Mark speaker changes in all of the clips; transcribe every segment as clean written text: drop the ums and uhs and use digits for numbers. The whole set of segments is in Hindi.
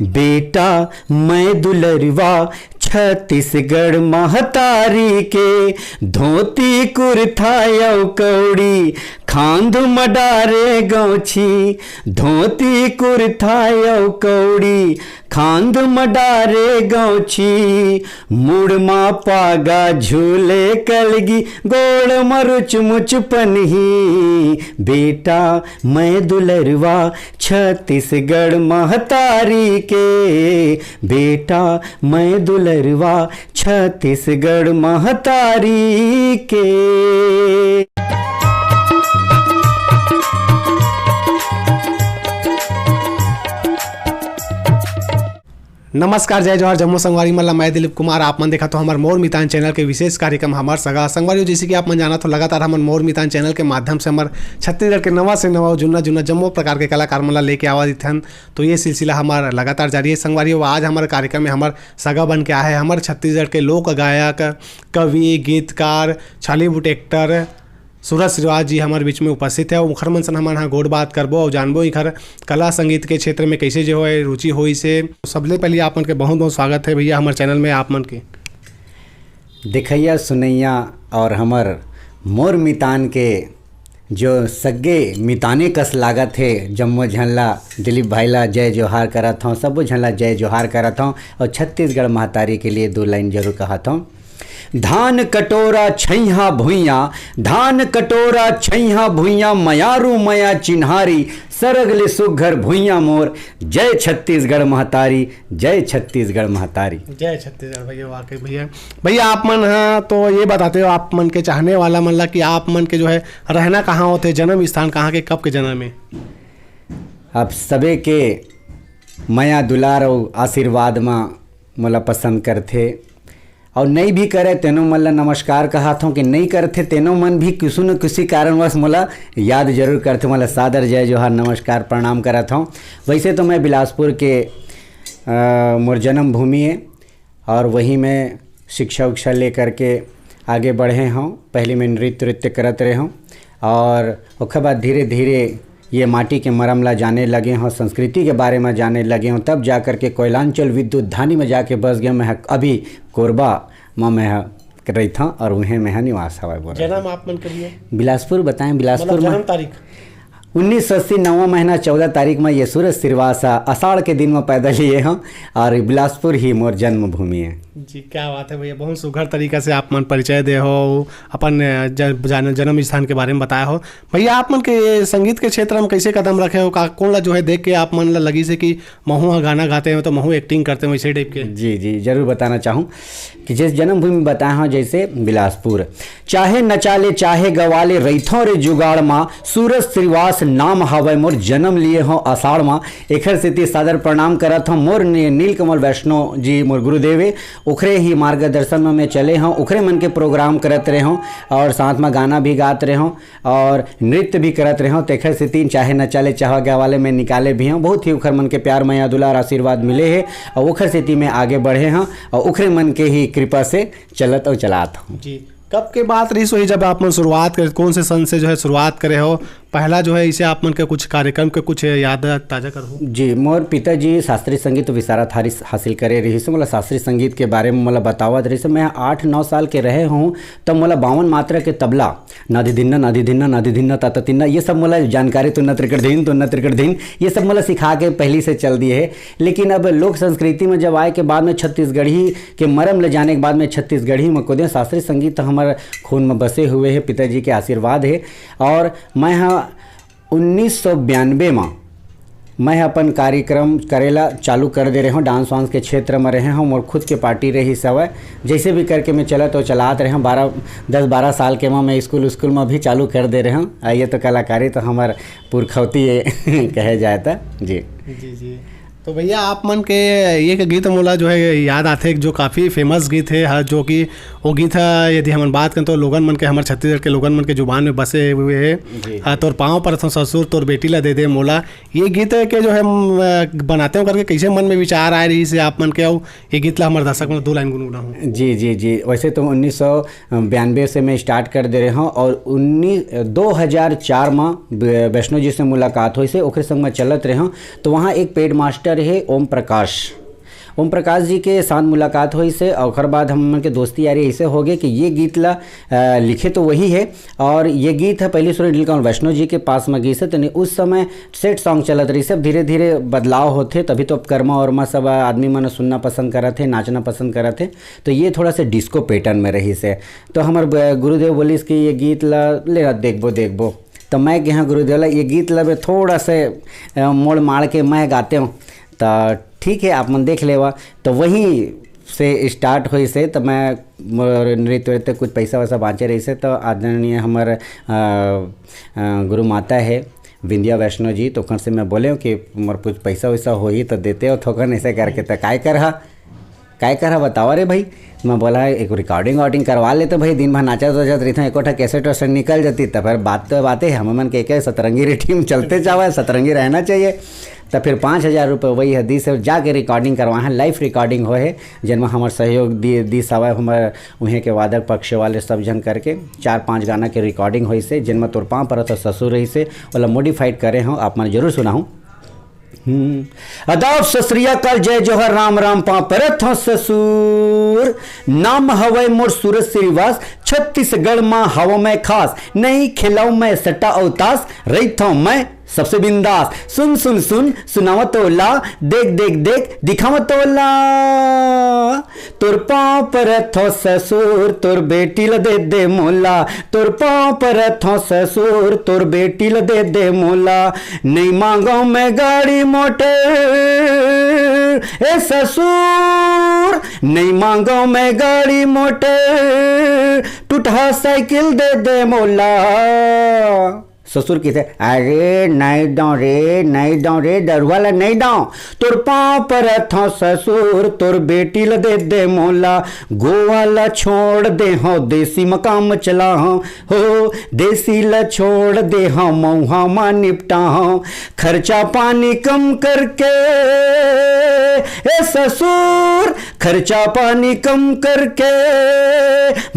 Speaker 1: बेटा मैं दुलरवा छत्तीसगढ़ महतारी के धोती कुर्था यौ कौड़ी खांद मडारे गौछी धोती कुर्था यौ कौड़ी खांद मडारे गौछी मुड़मा पागा झूले कलगी गोड़ मरुच मुच पनही बेटा मैं दुलरवा छत्तीसगढ़ महतारी के बेटा मैं दुलरवा छत्तीसगढ़ महतारी के।
Speaker 2: नमस्कार, जय जोहार जम्मू संगवारी मल्ला मैं दिलीप कुमार। आप मन देखा तो हमारे मोर मितान चैनल के विशेष कार्यक्रम हमार सगा संगवारी। जैसे कि आप मन जाना तो लगातार हमारे मोर मितान चैनल के माध्यम से हमारे छत्तीसगढ़ के नवा से नवा जुन्ना जुन्ना जम्मो प्रकार के कलाकार मन लेके आवा दिथन। तो ये सिलसिला हमारा लगातार जारी है संगवारी। आज हमारे कार्यक्रम में हमारे सगा बन के आए हैं हमारे छत्तीसगढ़ के लोक गायक, कवि, गीतकार, छालीवुड एक्टर सूरज श्रीवास जी हमारे बीच में उपस्थित है। मुखर मन से हमारे यहाँ गोड़ बात करबो और जानबो इखर कला संगीत के क्षेत्र में कैसे जो है रुचि हुई से। सबले पहले आप मन के बहुत बहुत स्वागत है भैया हमारे चैनल में। आप मन के
Speaker 1: दिखैया सुनैया और हमर मोर मितान के जो सग्गे मिताने कस लागत है जम्मो झनला दिलीप भाई ला जय जोहार करत हूँ, सबो झनला जय जोहार करत हूँ। और छत्तीसगढ़ महतारी के लिए 2 लाइन जरूर कहत हूँ। धान कटोरा छैहा भुइया धान कटोरा छैहा भुइया मयारू मया चिन्हारी सरगले सुघर भुइया मोर जय छत्तीसगढ़ महतारी जय छत्तीसगढ़ महतारी
Speaker 2: जय छत्तीसगढ़। भैया वाकई भैया आप मन हाँ तो ये बताते हो आप मन के चाहने वाला मन ला कि आप मन के जो है रहना कहाँ होते, जन्म स्थान कहाँ के, कब के जन्म में?
Speaker 1: आप सबे के मया दुलार और आशीर्वाद में मोला पसंद करथे और नहीं भी करे तेनो मन ला नमस्कार कहत हूँ कि नहीं करथे तेनो मन भी किसी न किसी कारणवश मोला याद जरूर करथे, मोला सादर जय जोहार नमस्कार प्रणाम करत हूँ। वैसे तो मैं बिलासपुर के मोर जन्म भूमि है और वहीं मैं शिक्षा उक्षा ले करके आगे बढ़े हूँ। पहले मैं नृत्य करत रहे हूँ और उसके बाद धीरे धीरे ये माटी के मरम ला जाने लगे हों, संस्कृति के बारे में जाने लगे हों। तब जा कर के कोयलांचल विद्युत धानी में जाके बस गया। मैं अभी कोरबा में मैं रही था और उन्हें मैं निवास हवा बोल।
Speaker 2: जन्म आप मन करिए
Speaker 1: बिलासपुर बताएं। बिलासपुर में
Speaker 2: जन्म तारीख
Speaker 1: 1980 9वां महीना 14 तारीख में ये सूरज श्रीवास आषाढ़ के दिन में पैदा लिए हैं और बिलासपुर ही मोर जन्मभूमि है।
Speaker 2: जी क्या बात है भैया, बहुत सुघर तरीका से आप मन परिचय दे हो, अपन जन्म स्थान के बारे में बताया हो। भैया आप मन के संगीत के क्षेत्र में कैसे कदम रखे हो, कौन ला जो है देख के आप मन ला लगी से कि महू गाना गाते हैं तो महू एक्टिंग करते हैं वैसे टाइप के?
Speaker 1: जी जी जरूर बताना चाहूँ कि जिस जन्मभूमि में बताया हूँ जैसे बिलासपुर, चाहे नचाले चाहे गवाले रैथों रे जुगाड़ माँ सूरज श्रीवास नाम हवय मोर जन्म लिए हो आषाढ़ माँ। एखर सेती सादर प्रणाम करत हूँ। मोर नीलकमल वैष्णव जी मोर गुरुदेवे उखरे ही मार्गदर्शन में मैं चले हों, उखरे मन के प्रोग्राम करत रहे हों और साथ में गाना भी गात रहे हों और नृत्य भी करत रहे हों। तेखर से 3 चाहे नचाले चाहे गवाले में निकाले भी हों। बहुत ही उखर मन के प्यार मया दुलार आशीर्वाद मिले है और उखर से में आगे बढ़े हैं और उखरे मन के ही कृपा से चलत और चलात हूँ।
Speaker 2: जी कब के बात रही सोई जब आप मन शुरुआत करे, कौन से सन से जो है शुरुआत करे हो पहला जो है इसे आप मन के कुछ कार्यक्रम के कुछ याद ताज़ा करो?
Speaker 1: जी मोर पिताजी शास्त्रीय संगीत विशारद हासिल करे रही से मोला शास्त्रीय संगीत के बारे में मोला बतावत रही से। मैं 8-9 साल के रहे हूँ तब मोला 52 मात्रा के तबला नादी धिन्ना ताता तिन्ना ये सब मोला जानकारी तो न त्रिकट धीन ये सब मोला सिखा के पहली से चल दिए है। लेकिन अब लोक संस्कृति में जब आए के बाद में छत्तीसगढ़ी के मरम ले जाने के बाद में छत्तीसगढ़ी में को शास्त्रीय संगीत हमारे खून में बसे हुए हैं, पिताजी के आशीर्वाद है। और मैं 1992 में मैं अपन कार्यक्रम करेला चालू कर दे रहे हूँ। डांस वांस के क्षेत्र में रहे हूँ, मोर खुद के पार्टी रही सवय जैसे भी करके मैं चला तो चलाते रहे हूँ। 10-12 साल के मैं स्कूल में भी चालू कर दे रहे हूँ। आइए तो कलाकारी तो हमार पुरखौती कहे जाए था। जी
Speaker 2: जी जी तो भैया आप मन के ये गीत मोला जो है याद आते जो काफ़ी फेमस गीत है, जो कि वो गीत है यदि हम बात करें तो लोगन मन के हमारे छत्तीसगढ़ के लोगन मन के जुबान में बसे हुए है। तोर पाँव पर ससुर तोर बेटी ला दे दे मोला, ये गीत के जो है बनाते हो करके कैसे मन में विचार आए रही से आप मन के? ये गीत ला हमारे दर्शक में 2 लाइन गुनगुनाऊँ।
Speaker 1: जी जी जी वैसे तो 1992 से मैं स्टार्ट कर दे रहे हूँ और 2004 में वैष्णो जी से मुलाकात हुई से ओखरे संग में चलत रहे हूँ। तो वहाँ एक पेड मास्टर मास्टर है ओम प्रकाश जी के साथ मुलाकात हुई से और ओकर बाद हम के दोस्ती यारी ऐसे हो गए कि ये गीत ला लिखे तो वही है और ये गीत है पहली सुर नीलकंठ वैष्णो जी के पास में गई से तो उस समय सेट सॉन्ग चलत रही सब धीरे धीरे बदलाव होते तभी तो कर्मा वर्मा सब आदमी मन सुनना पसंद करा थे नाचना पसंद करा थे तो ये थोड़ा सा डिस्को पैटर्न में रही से तो हमारे गुरुदेव बोलिस कि ये गीत ला ले देखबो तो मैं यहाँ गुरुदेव ला ये गीत ला थोड़ा से मोड़ माड़ के मैं गाते हूँ तो ठीक है आप मन देख लेवा तो वहीं से स्टार्ट हुई से तो मैं नृत्य कुछ पैसा वैसा बाँचे रही से तो आदरणीय हमारे गुरु माता है विंध्या वैष्णो जी तो कौन से मैं बोले हूँ कि मोर कुछ पैसा वैसा हो ही तो देते हो थोकन ऐसे करके तो काय कर बतावा रे भाई मैं बोला एक रिकॉर्डिंग करवा लेते भाई दिन भर नाचा तो रही था एक कैसेट वैसेट निकल जाती तो फिर बात है हम मन के सतरंगी टीम चलते जावा सतरंगी रहना चाहिए तो फिर 5,000 रुपये वही है दी से जाके रिकॉर्डिंग करवा है लाइव रिकॉर्डिंग हो है जिनमें हमारे सहयोग दी सवा हमारे वहीं के वादक पक्ष वाले सब जन करके 4-5 गाना के रिकॉर्डिंग हुई से जिनमें तोर पाँव पर तो ससुर रही से वाला मॉडिफाइड करे हूँ आप मैंने जरूर सुना हूँ। अदाब सत श्री अकाल जय जोहर राम राम परत हो ससुर नाम हवय मोर सूरज श्रीवास छत्तीसगढ़ माँ हवा में खास नहीं खिलाऊ मैं सटा अवतास रही था मैं सबसे बिंदास सुन सुनावा तोला देख दिखावा तोला तोर पाँव पर थो ससुर तोर बेटी ल दे मोला तोर पाँव पर थो ससुर तोर बेटी ल दे मोला नहीं मांगो मैं गाड़ी मोटर ए ससुर नहीं मांगो मैं गाड़ी मोटर टूटा साइकिल दे मोला ससुर की थे अरे नहीं दो रे दरवाला नहीं दो तोर पाँव पर थो ससुर तोर बेटी ल दे मोला गोवाला छोड़ दे हो देसी मकाम चला हो देसी ल छोड़ दे हो मऊहा मा निपटा हो खर्चा पानी कम करके ए ससुर खर्चा पानी कम करके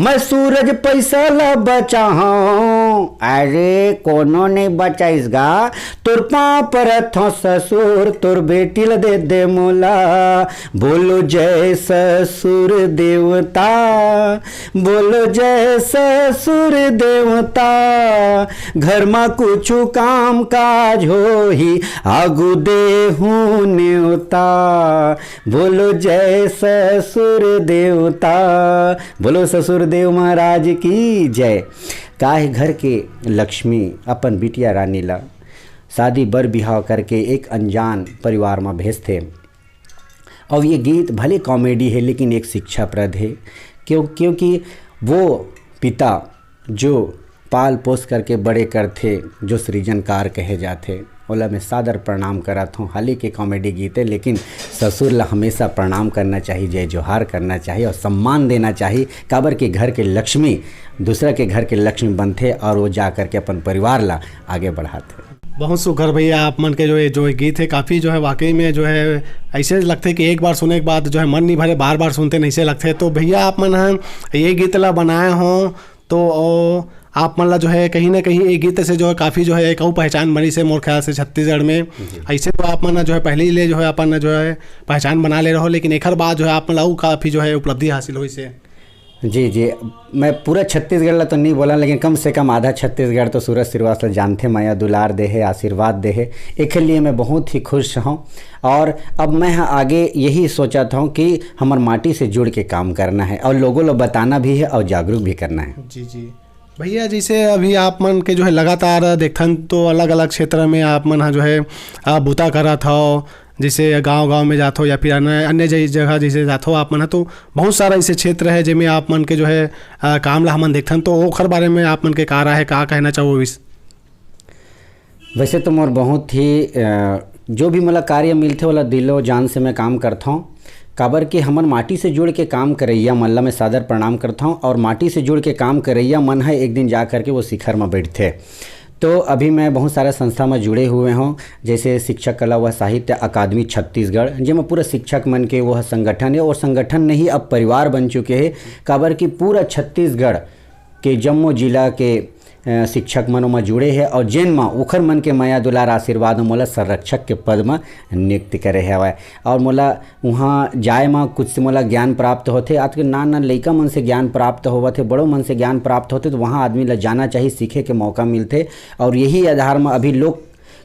Speaker 1: मैं सूरज पैसा ला बचा हूँ अरे कोनो नहीं बचा इसका तोर पाँव पर थो ससुर तोर बेटी ल दे मोला बोलो जय ससुर देवता बोलो जय ससुर देवता घर में कुछ काम काज हो ही आगू दे हूँ न्योता बोलो जय ससुर देवता बोलो ससुर देव महाराज की जय। काहे घर के लक्ष्मी अपन बिटिया रानी ला शादी बर बिहाव करके एक अनजान परिवार में भेजते और ये गीत भले कॉमेडी है लेकिन एक शिक्षाप्रद है क्योंकि वो पिता जो पाल पोस करके बड़े करते जो सृजनकार कहे जाते ओला मैं सादर प्रणाम करत हूँ। हाल ही के कॉमेडी गीत है लेकिन ससुर ला हमेशा प्रणाम करना चाहिए जय जोहार करना चाहिए और सम्मान देना चाहिए काबर के घर के लक्ष्मी दूसरा के घर के लक्ष्मी बनते और वो जा कर के अपन परिवार ला आगे बढ़ाते।
Speaker 2: बहुत सुखर भैया आप मन के जो गीत है काफ़ी जो है वाकई में जो है ऐसे लगते कि एक बार सुने के बाद जो है मन नहीं भरे बार बार सुनते नहीं से लगते। तो भैया आप मन ये गीत ला बनाए हों तो आप मन ला जो है कहीं ना कहीं एक गीत से जो है काफ़ी जो है एक और पहचान बनी से मोर ख्याल से छत्तीसगढ़ में ऐसे तो आप मन जो है पहले ही ले जो है अपन जो है पहचान बना ले रहो लेकिन एक बाद जो है आप मन काफ़ी जो है उपलब्धि हासिल हुई से।
Speaker 1: जी मैं पूरा छत्तीसगढ़ ला तो नहीं बोला लेकिन कम से कम आधा छत्तीसगढ़ तो सूरज श्रीवास जानते माया दुलार दे है आशीर्वाद दे है एक लिए मैं बहुत ही खुश हूँ और अब मैं आगे यही सोचा था कि हमारे माटी से जुड़ के काम करना है और लोगों को बताना भी है और जागरूक भी करना है।
Speaker 2: जी भैया जैसे अभी आप मन के जो है लगातार देखन तो अलग अलग क्षेत्र में आप मन जो है बूता करा था जैसे गांव में जाते हो या फिर अन्य जगह जैसे जाते हो आप मन तो बहुत सारा ऐसे क्षेत्र है जिनमें आप मन के जो है काम ला हमन देखथन तो ओखर बारे में आप मन के का राय है का कहना चाहो इस।
Speaker 1: वैसे तो मोर बहुत ही जो भी मला कार्य मिलते वाला दिलो जान से मैं काम करता हूँ काबर के हमन माटी से जुड़ के काम करैया मन ला मैं सादर प्रणाम करता हूँ और माटी से जुड़ के काम करैया मन है एक दिन जा कर के वो शिखर में बैठते। तो अभी मैं बहुत सारे संस्था में जुड़े हुए हूँ जैसे शिक्षक कला व साहित्य अकादमी छत्तीसगढ़ जिसमें पूरा शिक्षक मन के वह संगठन है और संगठन नहीं अब परिवार बन चुके हैं काबर कि पूरा छत्तीसगढ़ के जम्मू जिला के शिक्षक मन ओमा जुड़े है और जेन म ओखर मन के माया दुलार आशीर्वाद मोला संरक्षक के पद में नियुक्त करे हवय। और मोला वहाँ जाए में कुछ से मोला ज्ञान प्राप्त होते। आज के नान लइका मन से ज्ञान प्राप्त होवत है, बड़ों मन से ज्ञान प्राप्त होते, तो वहाँ आदमी ला जाना चाहिए, सीखे के मौका मिलते। और यही आधार में अभी लोक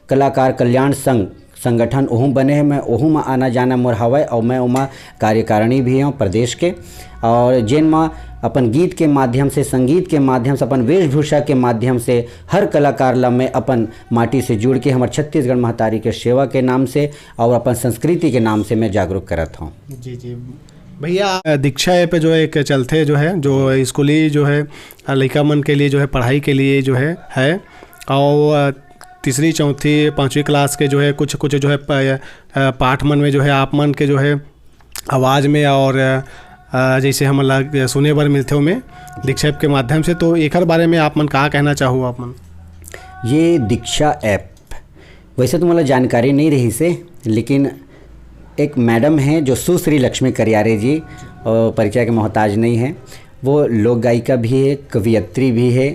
Speaker 1: कलाकार कल्याण संघ संगठन ओहू बने हैं, मैं ओहू में आना जाना मोर हवय और मैं ओमा कार्यकारिणी भी हूँ प्रदेश के। और जेन में अपन गीत के माध्यम से, संगीत के माध्यम से, अपन वेशभूषा के माध्यम से हर कलाकार ला मैं अपन माटी से जुड़ के हमारे छत्तीसगढ़ महतारी के सेवा के नाम से और अपन संस्कृति के नाम से मैं जागरूक करत हूँ।
Speaker 2: जी जी भैया, दीक्षा पे जो एक चलते जो है, जो स्कूली जो है लड़का मन के लिए जो है पढ़ाई के लिए जो है और तीसरी चौथी पाँचवीं क्लास के जो है कुछ कुछ जो है पाठ मन में जो है आप मन के जो है आवाज़ में और जैसे हम लग सुने बर मिलते हो में दीक्षा ऐप के माध्यम से, तो एक बारे में आप मन का कहना चाहो? आप मन
Speaker 1: ये दीक्षा ऐप वैसे तो मुझे जानकारी नहीं रही से, लेकिन एक मैडम हैं जो सुश्री लक्ष्मी करियारे जी, और परिचय के मोहताज नहीं है, वो लोक गायिका भी है, कवियत्री भी है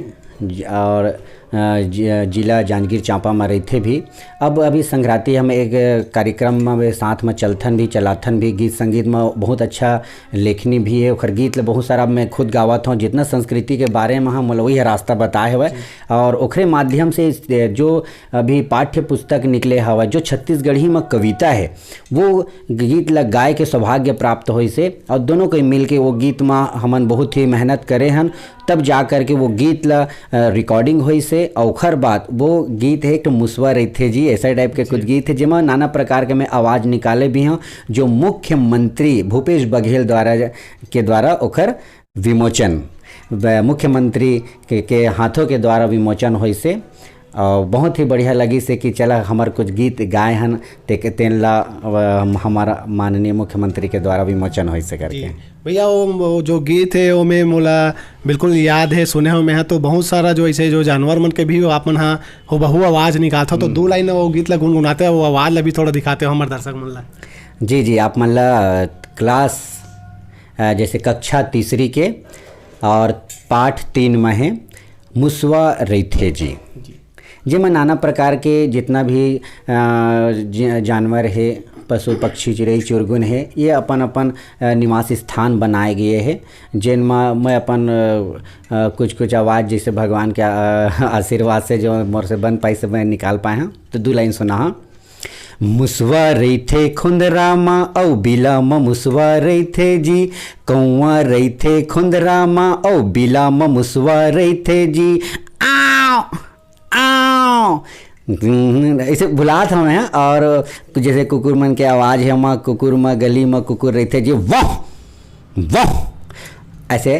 Speaker 1: और जिला जांजगीर चांपा में रहते भी। अब अभी संक्रांति हम एक कार्यक्रम में साथ में चलथन भी चलाथन भी, गीत संगीत में बहुत अच्छा लेखनी भी है, ओखर गीत बहुत सारा मैं खुद गावत हूँ। जितना संस्कृति के बारे में हम वही रास्ता बताए हुए और ओखरे माध्यम से जो अभी पाठ्य पुस्तक निकले हवा, जो छत्तीसगढ़ी में कविता है, वो गीत ला गाय के सौभाग्य प्राप्त होई से और दोनों को मिल के वो गीत में हमन बहुत ही मेहनत करे हन, तब जा कर के वो गीत ला रिकॉर्डिंग हुई से। औखर बात वो गीत है एक मुसवा रहते जी, ऐसा टाइप के कुछ गीत है जिसमें नाना प्रकार के मैं आवाज़ निकाले भी हूँ, जो मुख्यमंत्री भूपेश बघेल द्वारा ओखर विमोचन, मुख्यमंत्री के हाथों के द्वारा विमोचन हुई से। और बहुत ही बढ़िया लगी से कि चला हमार कुछ गीत गाए हन तेन ला हमारा माननीय मुख्यमंत्री के द्वारा विमोचन हो से करके।
Speaker 2: भैया वो जो गीत है वो में मोला बिल्कुल याद है, सुने हो में है, तो बहुत सारा जो ऐसे जो जानवर मन के भी हो आप मन हाँ हो बहु आवाज़ निकालते हो, तो दो लाइन वो गीत ला गुनगुनाते हो, वो आवाज़ ला भी थोड़ा दिखाते हो हमारे दर्शक मन ला।
Speaker 1: जी जी, आप मन ला क्लास जैसे कक्षा तीसरी के और पाठ 3 में है मुसवा रैथे जी, जिसमें नाना प्रकार के जितना भी जानवर है, पशु पक्षी चिड़ै चुरगुन है, ये अपन अपन निवास स्थान बनाए गए हैं, जिनमें मैं अपन कुछ कुछ आवाज़ जैसे भगवान के आशीर्वाद से जो मोर से बन पाई से मैं निकाल पाए हैं। तो 2 लाइन सुना हाँ। मुसवा रैथे खुंदरा मा औ बिला म मुसवा रैथे जी, कौआ रैथे खुंदरा मा औ बिला म मुसवा रैथे जी, आओ आओ ऐसे बुला था मैं। और जैसे कुकुर मन के आवाज़ है, माँ कुकुर माँ गली में कुकुर रहते जी, वाह वाह, ऐसे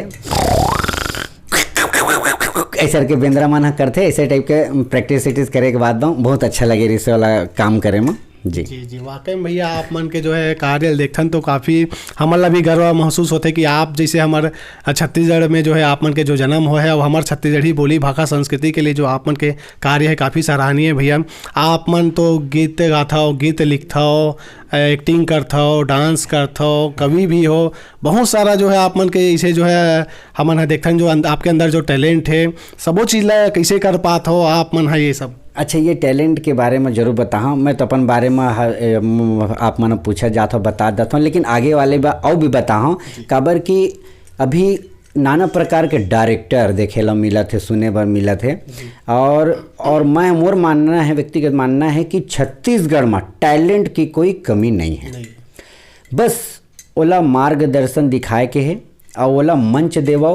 Speaker 1: ऐसा के बेंद्रा माना करते, ऐसे टाइप के प्रैक्टिस करे के बाद बहुत अच्छा लगे रिसे वाला काम करे में। जी
Speaker 2: जी जी, वाकई में भैया आप मन के जो है कार्य देखन तो काफ़ी हमारा भी गर्व महसूस होता है कि आप जैसे हमारे छत्तीसगढ़ में जो है आप मन के जो जन्म हो है और हमारे छत्तीसगढ़ी बोली भाषा संस्कृति के लिए जो आप मन के कार्य है काफ़ी सराहनीय भैया। आप मन तो गीत गाता हो, गीत लिखता हो, एक्टिंग करता हो, डांस करता हो, कवि भी हो, बहुत सारा जो है आप मन के इसे जो है हमन देखन जो आपके अंदर जो टैलेंट है सबो चीज़ ला कैसे कर पाते हो आप मन है ये सब।
Speaker 1: अच्छा, ये टैलेंट के बारे में ज़रूर बताऊँ, मैं तो अपन बारे में आप मन पूछा जाता हूँ बता देता हूँ, लेकिन आगे वाले और भी बताऊँ काबर कि अभी नाना प्रकार के डायरेक्टर देखे ला मिला थे, सुने बर मिला थे। और मैं मोर मानना है, व्यक्तिगत मानना है कि छत्तीसगढ़ में टैलेंट की कोई कमी नहीं है, बस ओला मार्गदर्शन दिखाए के है और ओला मंच देवो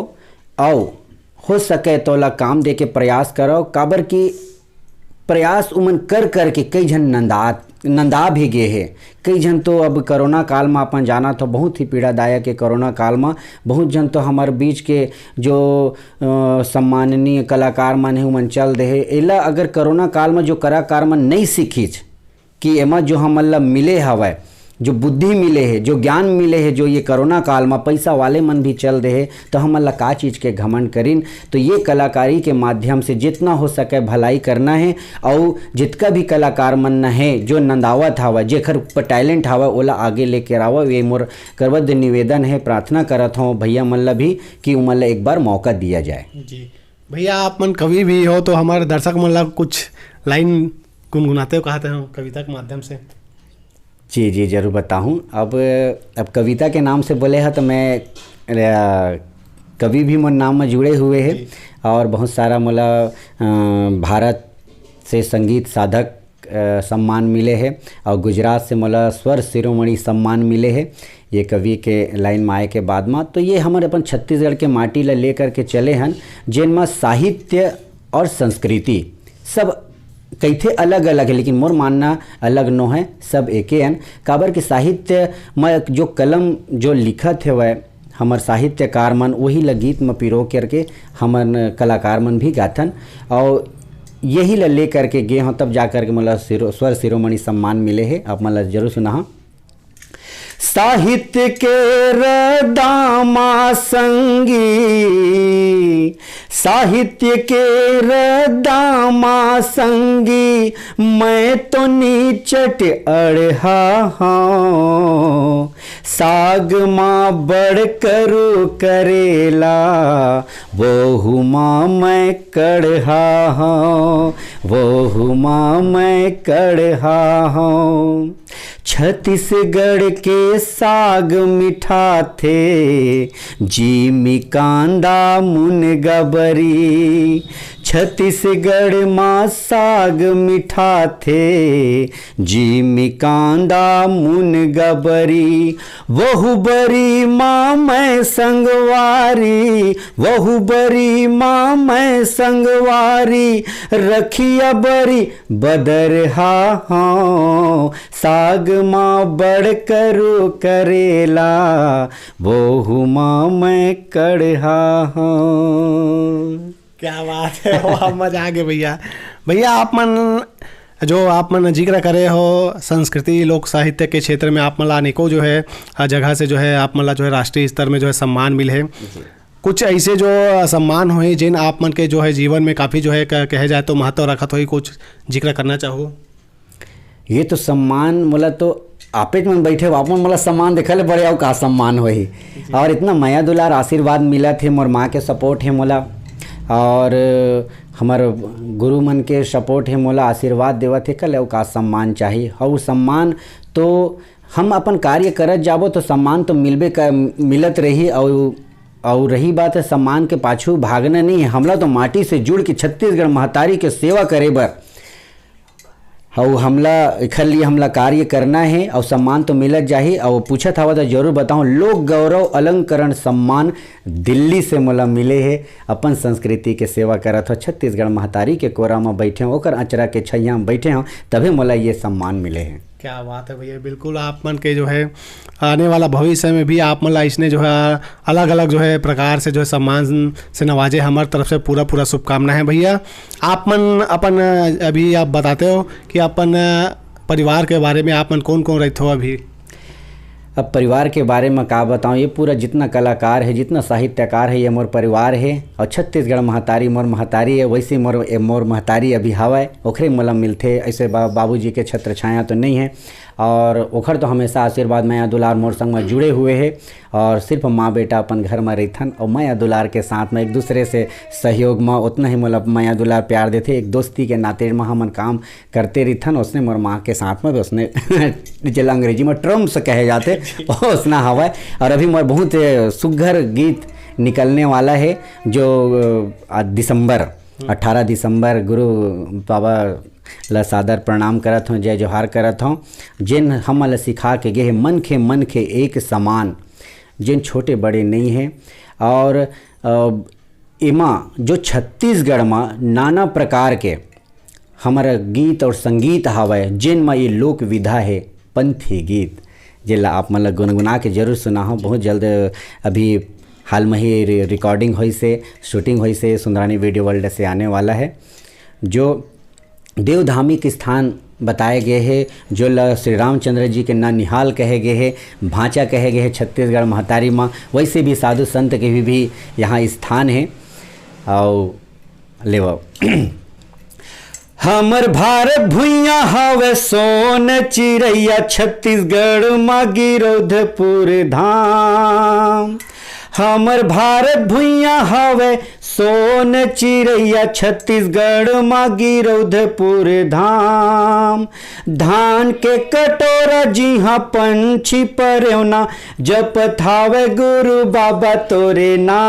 Speaker 1: और हो सके तो ओला काम दे के प्रयास करो। काबर की प्रयास उमन कर कर के कई जन नंदा भी गए हैं, कई जन तो अब कोरोना काल में अपन जाना तो बहुत ही पीड़ादायक है। कोरोना काल में बहुत जन तो हमारे बीच के जो सम्माननीय कलाकार मन है उमन चल दे है, एला अगर कोरोना काल में जो कलाकार मन नहीं सीखीच कि एमा जो हमन ला मिले हवय, जो बुद्धि मिले है, जो ज्ञान मिले है, जो ये कोरोना काल में पैसा वाले मन भी चल दे है, तो हमन ला का चीज़ के घमंड करीन। तो ये कलाकारी के माध्यम से जितना हो सके भलाई करना है और जितना भी कलाकार मन है जो नंदावत हवा, जेखर टैलेंट हवा ओला आगे लेके आवा। ये मोर करवद निवेदन है, प्रार्थना करत हूँ भैया मन ला भी कि उमन ला एक बार मौका दिया जाए।
Speaker 2: जी भैया आप मन कवि भी हो तो हमारे दर्शक मन ला कुछ लाइन गुनगुनाते हो कहते हो कविता के माध्यम से।
Speaker 1: जी जी जरूर बताऊँ। अब कविता के नाम से बोले हैं तो मैं कवि भी मोर नाम में जुड़े हुए हैं और बहुत सारा मोला भारत से संगीत साधक सम्मान मिले हैं और गुजरात से मोला स्वर शिरोमणि सम्मान मिले हैं ये कवि के लाइन में आए के बाद में। तो ये हमारे अपन छत्तीसगढ़ के माटी ला लेकर के चले हैं जिनमें साहित्य और संस्कृति सब कैथे अलग अलग है लेकिन मोर मानना अलग नो है, सब एके हैं। काबर के साहित्य में जो कलम जो लिखत है वह हमर साहित्यकार मन वही ला गीत में पिरो करके हमर कलाकार मन भी गाथन और यही ला ले करके गे हों तब जा कर के मतलब स्वर शिरोमणि सम्मान मिले हैं। आप मतलब जरूर सुना। साहित्य के रदामा संगी, साहित्य के रदामा संगी, मैं तो नीचट अड़हा हूँ, साग माँ बड़ करो करेला, वो हुमा मैं कड़हा हूँ, वो हुमा मैं कड़हा हूँ। छत्तीसगढ़ के साग मीठा थे, जी कांदा मुनगा बरी, छत्तीसगढ़ माँ साग मीठा थे, जी कांदा मुनगा बरी, वहु बरी माँ मैं संगवारी, वहु बरी माँ मैं संगवारी, रखिया बरी बदरहा हूँ, साग माँ बड़ करो करेला, वो हुमा मैं कड़हा हूँ।
Speaker 2: क्या बात है, वाह मजा आ गया भैया। भैया आप मन जिक्र करे हो संस्कृति लोक साहित्य के क्षेत्र में आप मन अनेकों जो है जगह से जो है आप मन जो है राष्ट्रीय स्तर में जो है सम्मान मिले हैं। कुछ ऐसे जो सम्मान हुए जिन आप मन के जो है जीवन में काफ़ी जो है कहे जाए तो महत्व रखत हो, कुछ जिक्र करना चाहो?
Speaker 1: ये तो सम्मान मोला तो आपे मन बैठे हो, आप मन मोला सम्मान देखले बड़े आओ का सम्मान होही और इतना माया दुलार आशीर्वाद मिला थे, मोर माँ के सपोर्ट है मोला और हमार गुरु मन के सपोर्ट है मोला आशीर्वाद देवत है कल का सम्मान चाहिए और सम्मान तो हम अपन कार्य करत जाबो तो सम्मान तो मिलत रही और रही बात है सम्मान के पाछू भागना नहीं है। हमला तो माटी से जुड़ के छत्तीसगढ़ महतारी के सेवा करे बर और हमला एखर लिए हमला कार्य करना है और सम्मान तो मिलत जाही। और पूछत हवा तो जरूर बताऊं, लोक गौरव अलंकरण सम्मान दिल्ली से मोला मिले है। अपन संस्कृति के सेवा करत हो, छत्तीसगढ़ महतारी के कोरा में बैठे हो, ओकर अचरा के छैया में बैठे हो, तभी मोला ये सम्मान मिले हैं।
Speaker 2: क्या बात है भैया, बिल्कुल आप मन के जो है आने वाला भविष्य में भी आप मन इसने जो है अलग अलग जो है प्रकार से जो है सम्मान से नवाजे। हमारी तरफ से पूरा शुभकामना है भैया। आप मन अपन अभी आप बताते हो कि अपन परिवार के बारे में आप मन कौन कौन रहते हो अभी?
Speaker 1: अब परिवार के बारे में का बताऊँ, ये पूरा जितना कलाकार है जितना साहित्यकार है ये मोर परिवार है और छत्तीसगढ़ महतारी मोर महतारी है, वैसे मोर महतारी अभी हवा ओखरे मोला मिलते। ऐसे बाबूजी के छत्र छाया तो नहीं है और ओखर तो हमेशा आशीर्वाद माया दुलार मोर संग में जुड़े हुए हैं और सिर्फ माँ बेटा अपन घर में रहथन और माया दुलार के साथ में एक दूसरे से सहयोग में उतना ही मोला माया दुलार प्यार देते। एक दोस्ती के नाते में हमन काम करते रहथन। उसने मोर माँ के साथ में उसने जिला अंग्रेजी में ट्रम्स कहे जाते उसना हवा। और अभी मोर बहुत सुघर गीत निकलने वाला है जो दिसंबर 18 दिसंबर गुरु बाबा ला सादर प्रणाम करत हूँ, जय जोहार करत हूँ। जिन हम ला सिखा के गए मन के एक समान, जिन छोटे बड़े नहीं हैं। और इमा जो छत्तीसगढ़ में नाना प्रकार के हमारा गीत और संगीत हवा जिन में ये लोक विधा है पंथी गीत, जिला आप मतलब गुनगुना के जरूर सुना हो। बहुत जल्द अभी हाल में ही रिकॉर्डिंग हुई से शूटिंग हुई से सुंदरानी वीडियो वर्ल्ड से आने वाला है। जो देवधार्मिक स्थान बताए गए हैं, जो श्री रामचंद्र जी के ननिहाल कहे गए हैं, भांचा कहे गए हैं छत्तीसगढ़ महतारी माँ, वैसे भी साधु संत के भी यहाँ स्थान है। और लेव हमर भारत भुइया हवे सोन चिड़ैया, छत्तीसगढ़ माँ गिरोधपुर धाम। हमर भारत भुइया हवे सोन चिरैया, छत्तीसगढ़ मा गिरौधपुर धाम। धान के कटोरा जिहा पंछी परौना, जपत हावे गुरु बाबा तोरे नाम।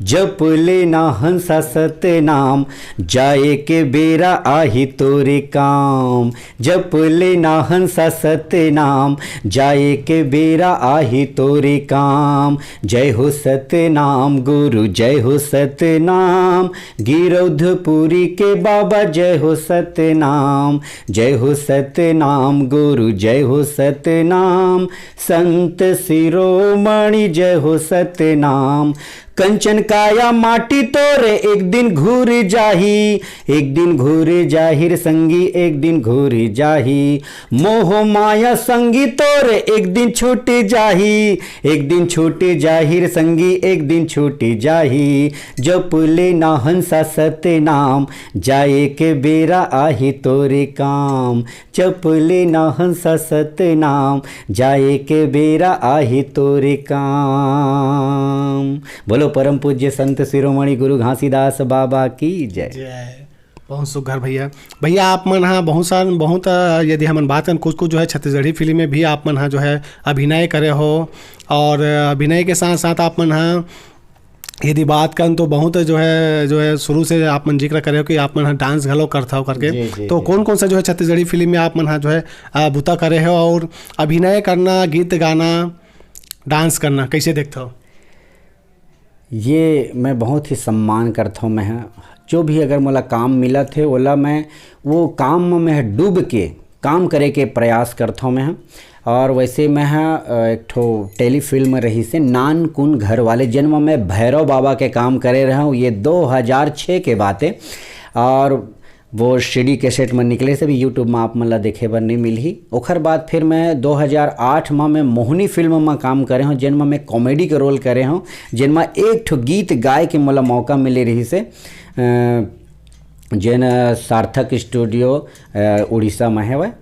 Speaker 1: जप लेना हंसा सतनाम, जाए के बेरा आही तोरे काम। जप लेना हंसा सतनाम, जाए के बेरा आही तोरे काम। जय हो सतनाम गुरु, जय हो सतनाम, गिरौधपुरी के बाबा जय हो सतनाम। जय हो सतनाम गुरु, जय हो सतनाम, संत शिरोमणि जय हो सतनाम। कंचन काया माटी तोरे एक दिन घूर जाही, एक दिन घूर जाहिर संगी एक दिन घूर जाही। मोह माया संगी तोरे एक दिन छूट जाही, एक दिन छूट जाहिर संगी एक दिन छूट जाही। जप लेना हंसा सतनाम, जाए के बेरा आही तोरे काम। जप लेना हंसा सतनाम, जाए के बेरा आही तोरे काम। बोलो परम पूज्य संत शिरोमणि गुरु घासीदास बाबा की जय।
Speaker 2: जय। बहुत सुघर भैया। भैया आप मन हाँ बहुत यदि हमन बात करें कुछ कुछ जो है छत्तीसगढ़ी फिल्म में भी आप मन हाँ जो है अभिनय करे हो, और अभिनय के साथ साथ आप मन हाँ यदि बात करें तो बहुत जो है शुरू से आप मन जिक्र करे हो कि आप मन हाँ डांस घलो करता हो करके। तो कौन कौन सा जो है छत्तीसगढ़ी फिल्म में आप मन हाँ जो है बुता करे हो, और अभिनय करना, गीत गाना, डांस करना कैसे देखते हो?
Speaker 1: ये मैं बहुत ही सम्मान करता हूँ। मैं जो भी अगर मोला काम मिला थे ओला मैं वो काम में मैं डूब के काम करे के प्रयास करता हूँ मैं। और वैसे मैं एक ठो टेलीफिल्म रही से नान कुन घर वाले, जन्म में भैरव बाबा के काम करे रहा हूँ। ये 2006 के बात है, और वो सीडी कैसेट में निकले से भी यूट्यूब में आप मन ला देखे बर नहीं मिलही। ओखर बाद फिर मैं 2008 में मैं मोहिनी फिल्म में काम करे हूँ, जिनमें मैं कॉमेडी के रोल करे हूँ, जिनमें एक ठो गीत गाए के मोला मौका मिले रही से जिन सार्थक स्टूडियो उड़ीसा में है वह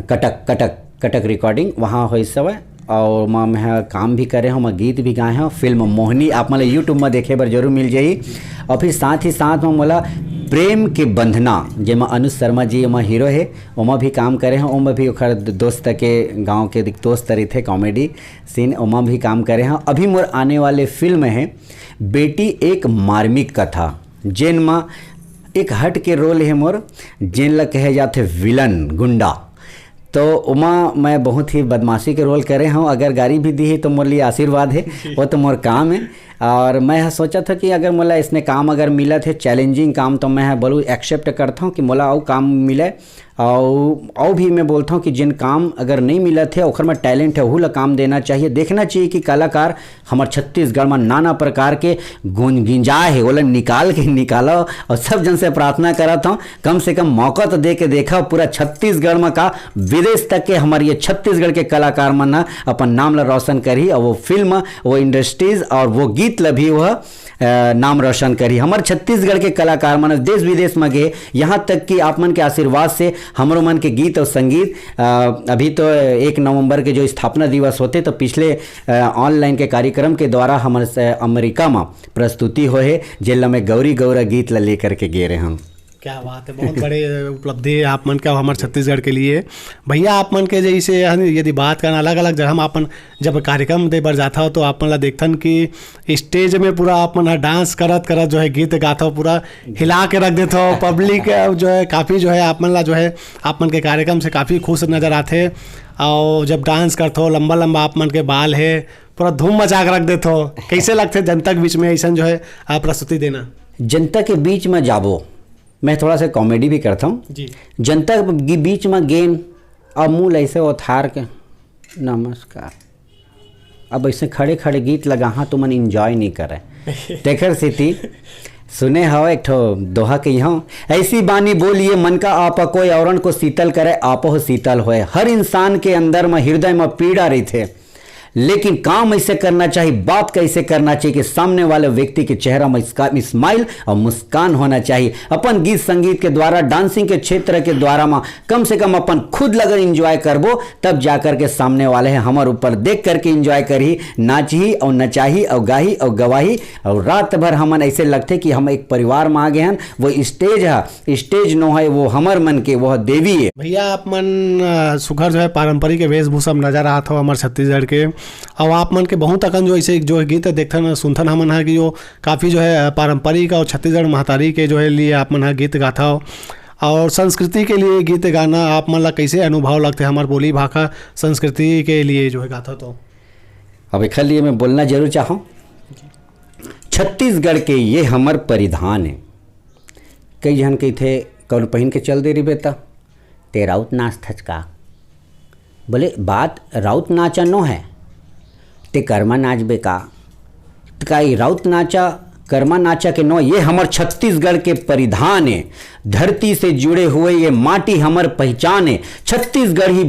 Speaker 1: कटक रिकॉर्डिंग वहाँ हो सब। और मैं काम भी करे हूँ, मैं गीत भी गाए हूँ। फिल्म मोहिनी आप मतलब यूट्यूब में देखे बर जरूर मिल जाही। और फिर साथ ही साथ में मोला प्रेम के बंधना जेमा अनुज शर्मा जी ओमा हीरो है, ओमा भी काम करे हैं। ओमा भी ओखर दोस्त के गांव के दोस्त रही थे, कॉमेडी सीन ओमा भी काम करे हैं। अभी मोर आने वाले फिल्म है बेटी एक मार्मिक कथा, जेन में एक हट के रोल है मोर, जेन ला कहे जाते विलन गुंडा। तो उमा मैं बहुत ही बदमाशी के रोल करे हूँ। अगर गाड़ी भी दी है तो मोर लिए आशीर्वाद है, वो तो मोर काम है। और मैं सोचा था कि अगर मोला इसने काम अगर मिला थे चैलेंजिंग काम, तो मैं बोलूँ एक्सेप्ट करता हूँ कि मोला और काम मिले। और भी मैं बोलता हूँ कि जिन काम अगर नहीं मिला थे ओखर में टैलेंट है, वह ला काम देना चाहिए। देखना चाहिए कि कलाकार हमारे छत्तीसगढ़ में नाना प्रकार के गुंजाए है, वो निकालो। और सब जन से प्रार्थना करता हूँ कम से कम मौका तो दे के देखा पूरा छत्तीसगढ़ में का विदेश तक के हमारे ये छत्तीसगढ़ के कलाकार मन अपन नाम ला रोशन करी, और वो फिल्म, वो इंडस्ट्रीज और वो गीत ला भी वह नाम रोशन करी। हमारे छत्तीसगढ़ के कलाकार मन देश विदेश में गए, यहाँ तक कि आप मन के आशीर्वाद से हमरो मन के गीत और संगीत अभी तो 1 नवंबर के जो स्थापना दिवस होते तो पिछले ऑनलाइन के कार्यक्रम के द्वारा हमारे अमेरिका में प्रस्तुति हो है, जिला में गौरी गौरा गीत ला लेकर के गे रहे हम।
Speaker 2: क्या बात है, बहुत बड़े उपलब्धि है आप मन का हमारे छत्तीसगढ़ के लिए। भैया आप मन के जैसे यदि बात करना अलग अलग जगह में अपन जब कार्यक्रम दे बर जाता हो तो आप मन ला देखथन कि स्टेज में पूरा आप मन डांस करत जो है गीत गाता हो, पूरा हिला के रख देते हो। पब्लिक जो है काफ़ी जो है आप मन ला जो है आप मन के कार्यक्रम से काफ़ी खुश नज़र आते। और जब डांस करते हो लंबा लंबा आप मन के बाल है, पूरा धूम मचा के रख देते हो। कैसे लगते जनता के बीच में ऐसा जो है प्रस्तुति देना?
Speaker 1: जनता के बीच में जाबो, मैं थोड़ा सा कॉमेडी भी करता हूँ
Speaker 2: जी। जनता
Speaker 1: के बीच में गेन और मुँह ऐसे उथार के नमस्कार, अब ऐसे खड़े खड़े गीत लगा हाँ तो मन इंजॉय नहीं करे। तेखर स्थिति सुने हो एक ठो दोहा कही हूँ, ऐसी बानी बोलिए मन का आपा कोई औरन को शीतल करे आपो शीतल होए। हर इंसान के अंदर में हृदय में पीड़ा रही थे, लेकिन काम ऐसे करना चाहिए, बात कैसे करना चाहिए कि सामने वाले व्यक्ति के चेहरा में स्माइल और मुस्कान होना चाहिए। अपन गीत संगीत के द्वारा, डांसिंग के क्षेत्र के द्वारा में कम से कम अपन खुद लगन इंजॉय करबो, तब जाकर के सामने वाले हैं हमारे ऊपर देख करके इंजॉय करी, नाची और नचाही और गाही और गवाही, और रात भर हमन ऐसे लगते कि हम एक परिवार में आ गए हैं। वो स्टेज है, स्टेज नो है, वो हमर मन के वह देवी है।
Speaker 2: भैया आप मन सुघर जो है पारंपरिक वेशभूषा में नजर आत हो हमारे छत्तीसगढ़ के, और आप मन के बहुत अकन जो ऐसे जो गीत देखथन सुनथन हमन है कि जो काफ़ी जो है पारंपरिक और छत्तीसगढ़ महतारी के जो है लिए आप मन गीत गाथा हो, और संस्कृति के लिए गीत गाना आप मन ला कैसे अनुभव लगते हमारे बोली भाषा संस्कृति के लिए जो है गाथा? तो
Speaker 1: अब एक लिए मैं बोलना जरूर चाहूँ, छत्तीसगढ़ के ये हमर परिधान है। कई जन कही थे कौन पहन के चल दे रही बेटा, ते राउत नाच थचका, बोले बात राउत नाचा नो है, ते कर्मा नाच बेका, का राउत नाचा कर्मा नाचा के नो, ये हमर छत्तीसगढ़ के परिधान है। धरती से जुड़े हुए ये माटी हमर पहचान है। छत्तीसगढ़ी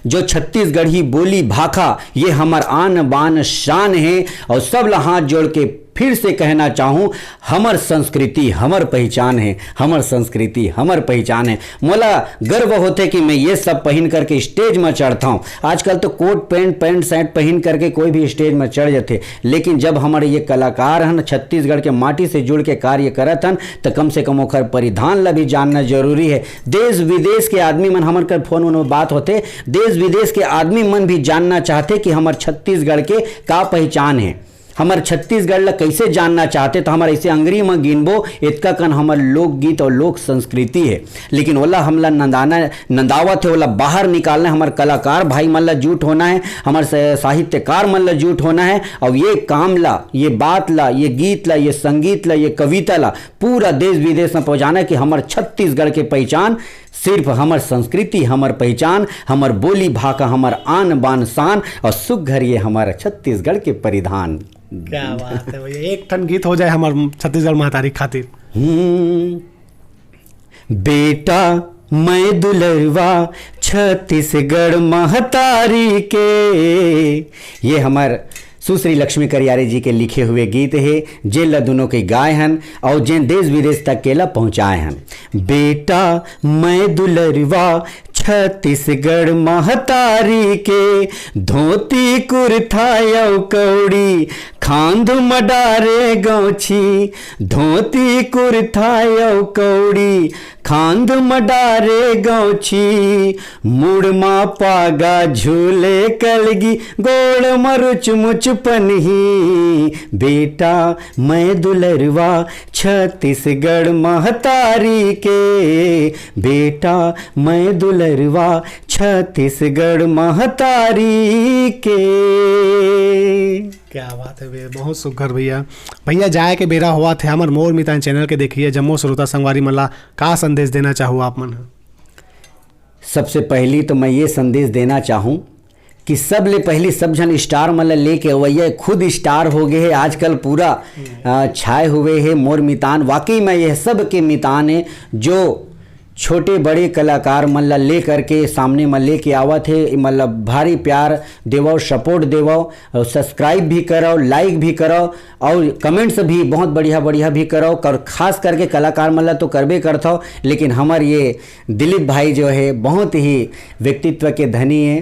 Speaker 1: जो छत्तीसगढ़ी बोली भाखा ये हमर आन बान शान है। और सब ला हाथ जोड़ के फिर से कहना चाहूँ, हमर संस्कृति हमर पहचान है, हमर संस्कृति हमर पहचान है। मोला गर्व होते कि मैं ये सब पहन करके स्टेज में चढ़ता हूँ। आजकल तो कोट पैंट शर्ट पहन करके कोई भी स्टेज में चढ़ जाते, लेकिन जब हमारे ये कलाकार हैं छत्तीसगढ़ के माटी से जुड़ के कार्य करत हन, तो कम से कम ओखर परिधान ला भी जानना जरूरी है। देश विदेश के आदमी मन हमर कर फोन में बात होते, देश विदेश के आदमी मन भी जानना चाहते कि हमार छत्तीसगढ़ के का पहचान है, हमार छत्तीसगढ़ ला कैसे जानना चाहते। तो हमारे ऐसे अंग्रेजी में गिनबो इतका कन हमार लोकगीत और लोक संस्कृति है, लेकिन ओला हमला नंदावत है, ओला बाहर निकालना है। हमारे कलाकार भाई मन ला जुट होना है, हमारे साहित्यकार मन ला जुट होना है, और ये काम ला, ये बात ला, ये गीत ला, ये संगीत ला, ये कविता ला पूरा देश विदेश में पहुँचाना है कि हमारे छत्तीसगढ़ के पहचान सिर्फ हमर संस्कृति, हमर पहचान, हमर बोली भाषा, हमर आन बान शान और सुघर ये हमारा छत्तीसगढ़ के परिधान।
Speaker 2: क्या बात है भैया, एक ठन गीत हो जाए हमार छत्तीसगढ़ महतारी खातिर।
Speaker 1: बेटा मैं दुलरवा छत्तीसगढ़ महतारी के, ये हमार सुश्री लक्ष्मी करियारी जी के लिखे हुए गीत है, जेन ला दोनों के गाए हन और जेन देश विदेश तक के ला पहुँचाए हन। बेटा मैं दुलरवा छत्तीसगढ़ महतारी के, धोती कुर्था यौ कौड़ी खांध मडारे गौछी, धोती कुर्था यौ कौड़ी खांध मडारे गौछी, मुड़मा पागा झूले कलगी गोड़ मरुच मुच पनही। बेटा मैं दुलरवा छत्तीसगढ़ महतारी के, बेटा मैं दुलरवा छत्तीसगढ़ महतारी के।
Speaker 2: क्या बात है भैया, बहुत सुघर भैया। भैया जाए के बेरा हुआ थे हमार मोर मितान चैनल के देखिए जम्मो श्रोता संगवारी मल्ला का संदेश देना चाहूँ आप मन?
Speaker 1: सबसे पहली तो मैं ये संदेश देना चाहूँ कि सब ले पहली सब जन स्टार मतलब लेके वही खुद स्टार हो गए है आजकल पूरा छाए हुए है मोर मितान। वाकई में यह सब के मितान है जो छोटे बड़े कलाकार मतलब ले करके सामने में लेके आवत है। मतलब भारी प्यार देवो, सपोर्ट देवो, और सब्सक्राइब भी करो, लाइक भी करो और कमेंट्स भी बहुत बढ़िया बढ़िया भी करो। और ख़ास करके कलाकार मतलब तो करबे करता हो, लेकिन हमारे ये दिलीप भाई जो है बहुत ही व्यक्तित्व के धनी है।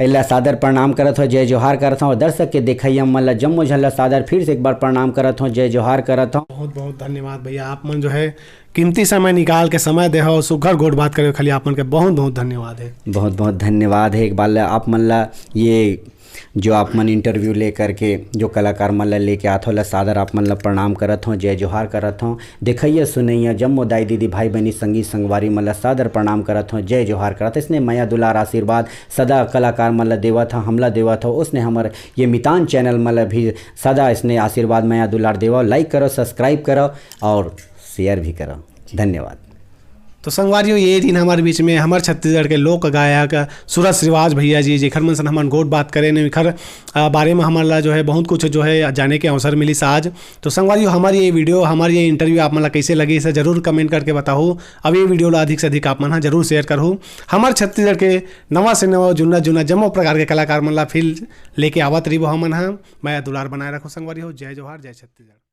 Speaker 1: अल्लाह सादर प्रणाम करत हो, जय जोहार करत हूँ। और दर्शक के देखिए मल्ला जम्मो झल्ला सादर फिर से एक बार प्रणाम करत हूँ, जय जोहार करत हूँ।
Speaker 2: बहुत बहुत धन्यवाद भैया, आप मन जो है कीमती समय निकाल के समय दे हो, सुघर गोट बात करे खाली आप मन के बहुत बहुत धन्यवाद है।
Speaker 1: बहुत बहुत धन्यवाद है। एक बार आप मल्ला ये जो आप मन इंटरव्यू ले करके जो कलाकार मल्ला लेके आत हो सादर आप मन प्रणाम करत हूँ, जय जोहार करत हूँ। देखिए सुनैया जम्मो दाई दीदी भाई बहनी संगी संगवारी मल्ला सादर प्रणाम करत हूँ, जय जोहार करत। इसने माया दुलार आशीर्वाद सदा कलाकार मल्ला देवा था, हमला देवा था। उसने हमारे ये मितान चैनल मल्ला भी सदा इसने आशीर्वाद माया दुलार देवा। लाइक करो, सब्सक्राइब करो और शेयर भी करो। धन्यवाद।
Speaker 2: तो संगवारियों ये दिन हमारे बीच में हमारे छत्तीसगढ़ के लोक गायक सूरज श्रीवास भैया जी जेखर मन सन हमन गोट बात करे ने खर बारे में हमारा जो है बहुत कुछ जो है जाने के अवसर मिली आज। तो संगवारियों हमारी ये वीडियो हमारी ये इंटरव्यू आप मन कैसे लगी इसे जरूर कमेंट करके बताओ। अब ये वीडियो ला अधिक से अधिक आप मन जरूर शेयर करो। हमारे छत्तीसगढ़ के नवा से नवा जुन्ना जुन्ना जम्मो प्रकार के कलाकार मन ला फिर लेके आवत रही हमन। मैं दुलार बनाए रखो संगवारियों। जय जोहार, जय छत्तीसगढ़।